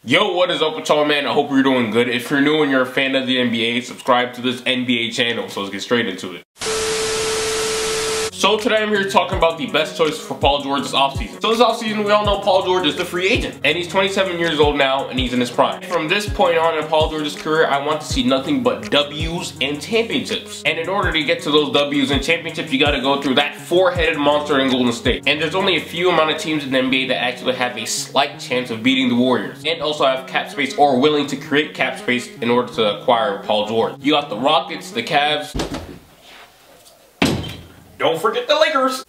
Yo, what is up with y'all, man? I hope you're doing good. If you're new and you're a fan of the NBA, subscribe to this NBA channel. So let's get straight into it. So today I'm here talking about the best choice for Paul George this offseason. So this offseason, we all know Paul George is the free agent. And he's 27 years old now, and he's in his prime. From this point on in Paul George's career, I want to see nothing but W's and championships. And in order to get to those W's and championships, you gotta go through that four-headed monster in Golden State. And there's only a few amount of teams in the NBA that actually have a slight chance of beating the Warriors. And also have cap space or willing to create cap space in order to acquire Paul George. You got the Rockets, the Cavs. Don't forget the Lakers!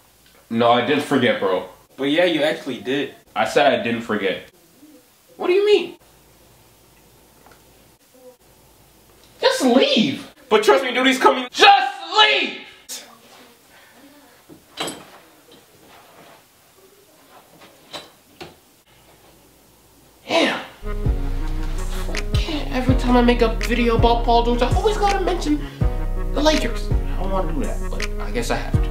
No, I didn't forget, bro. But yeah, you actually did. I said I didn't forget. What do you mean? Just leave! But trust me, dude, he's coming. Just leave! Damn. Every time I make a video about Paul George, I always gotta mention the Lakers. I don't want to do that, but I guess I have to.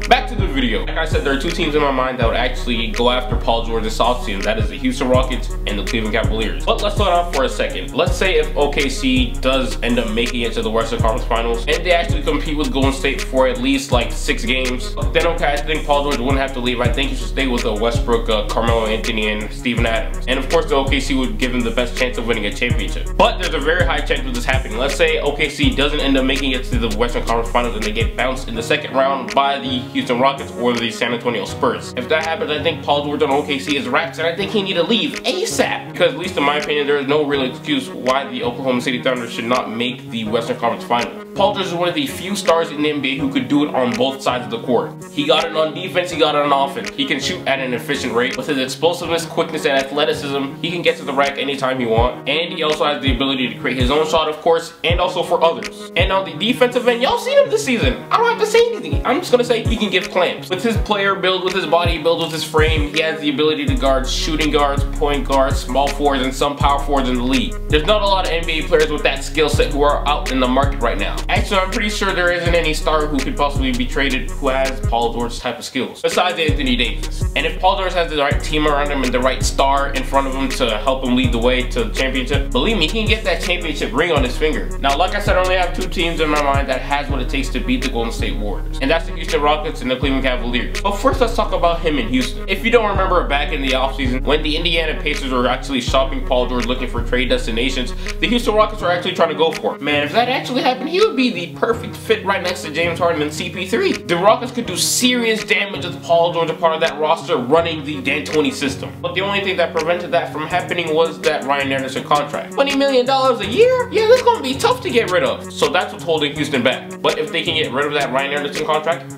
Back to the video. Like I said, there are two teams in my mind that would actually go after Paul George this offseason. That is the Houston Rockets and the Cleveland Cavaliers. But let's slow down for a second. Let's say if OKC does end up making it to the Western Conference Finals and they actually compete with Golden State for at least like 6 games, then okay, I think Paul George wouldn't have to leave. I think he should stay with the Westbrook, Carmelo Anthony, and Steven Adams. And of course, the OKC would give him the best chance of winning a championship. But there's a very high chance of this happening. Let's say OKC doesn't end up making it to the Western Conference Finals and they get bounced in the second round by the Houston Rockets or the San Antonio Spurs. If that happens, I think Paul George on OKC is wrapped, and I think he need to leave ASAP. Because at least in my opinion, there is no real excuse why the Oklahoma City Thunder should not make the Western Conference Finals. Paul George is one of the few stars in the NBA who could do it on both sides of the court. He got it on defense, he got it on offense. He can shoot at an efficient rate. With his explosiveness, quickness, and athleticism, he can get to the rack anytime he wants. And he also has the ability to create his own shot, of course, and also for others. And on the defensive end, y'all seen him this season. I don't have to say anything. I'm just gonna say he can give clamps. With his player build, with his body build, with his frame, he has the ability to guard shooting guards, point guards, small forwards, and some power forwards in the league. There's not a lot of NBA players with that skill set who are out in the market right now. Actually, I'm pretty sure there isn't any star who could possibly be traded who has Paul George's type of skills, besides Anthony Davis. And if Paul George has the right team around him and the right star in front of him to help him lead the way to the championship, believe me, he can get that championship ring on his finger. Now, like I said, I only have 2 teams in my mind that has what it takes to beat the Golden State Warriors, and that's the Houston Rockets and the Cleveland Cavaliers. But first, let's talk about him in Houston. If you don't remember back in the offseason, when the Indiana Pacers were actually shopping Paul George looking for trade destinations, the Houston Rockets were actually trying to go for him. Man, if that actually happened, he would be the perfect fit right next to James Harden and CP3. The Rockets could do serious damage with Paul George a part of that roster running the D'Antoni system. But the only thing that prevented that from happening was that Ryan Anderson contract. $20 million a year? Yeah, that's gonna be tough to get rid of. So that's what's holding Houston back. But if they can get rid of that Ryan Anderson contract,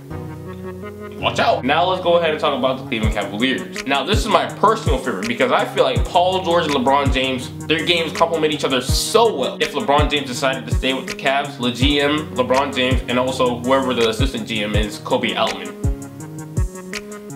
watch out. Now let's go ahead and talk about the Cleveland Cavaliers. Now this is my personal favorite because I feel like Paul George and LeBron James, their games complement each other so well. If LeBron James decided to stay with the Cavs, the GM, LeBron James, and also whoever the assistant GM is, Kobe Altman,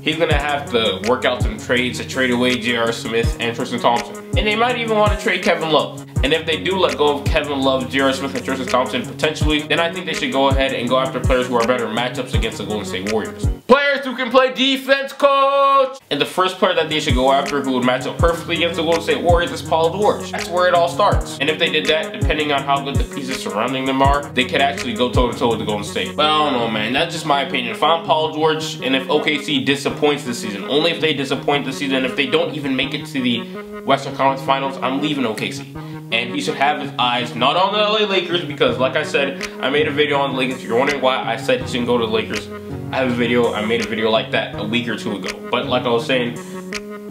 he's gonna have to work out some trades to trade away J.R. Smith and Tristan Thompson. And they might even want to trade Kevin Love. And if they do let go of Kevin Love, J.R. Smith, and Tristan Thompson potentially, then I think they should go ahead and go after players who are better matchups against the Golden State Warriors. Players who can play defense, coach! And the first player that they should go after who would match up perfectly against the Golden State Warriors is Paul George. That's where it all starts. And if they did that, depending on how good the pieces surrounding them are, they could actually go toe-to-toe with the Golden State. But I don't know, man. That's just my opinion. If I'm Paul George and if OKC disappoints this season, only if they disappoint this season, if they don't even make it to the Western Conference Finals, I'm leaving OKC. And he should have his eyes not on the LA Lakers because, like I said, I made a video on the Lakers. If you're wondering why I said he shouldn't go to the Lakers, I made a video like that a week or 2 ago. But like I was saying,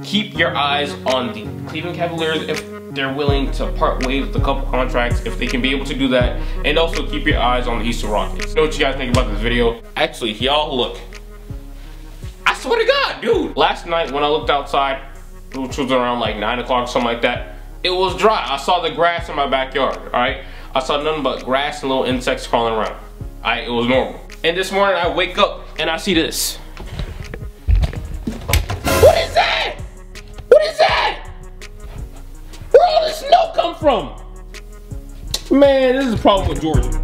keep your eyes on the Cleveland Cavaliers if they're willing to part ways with a couple contracts, if they can be able to do that. And also keep your eyes on the Houston Rockets. You know what you guys think about this video? Actually, y'all look. I swear to God, dude. Last night when I looked outside, which was around like 9 o'clock or something like that, it was dry. I saw the grass in my backyard, alright? I saw nothing but grass and little insects crawling around. Alright, it was normal. And this morning I wake up and I see this. What is that? What is that? Where all this snow come from? Man, this is a problem with Georgia.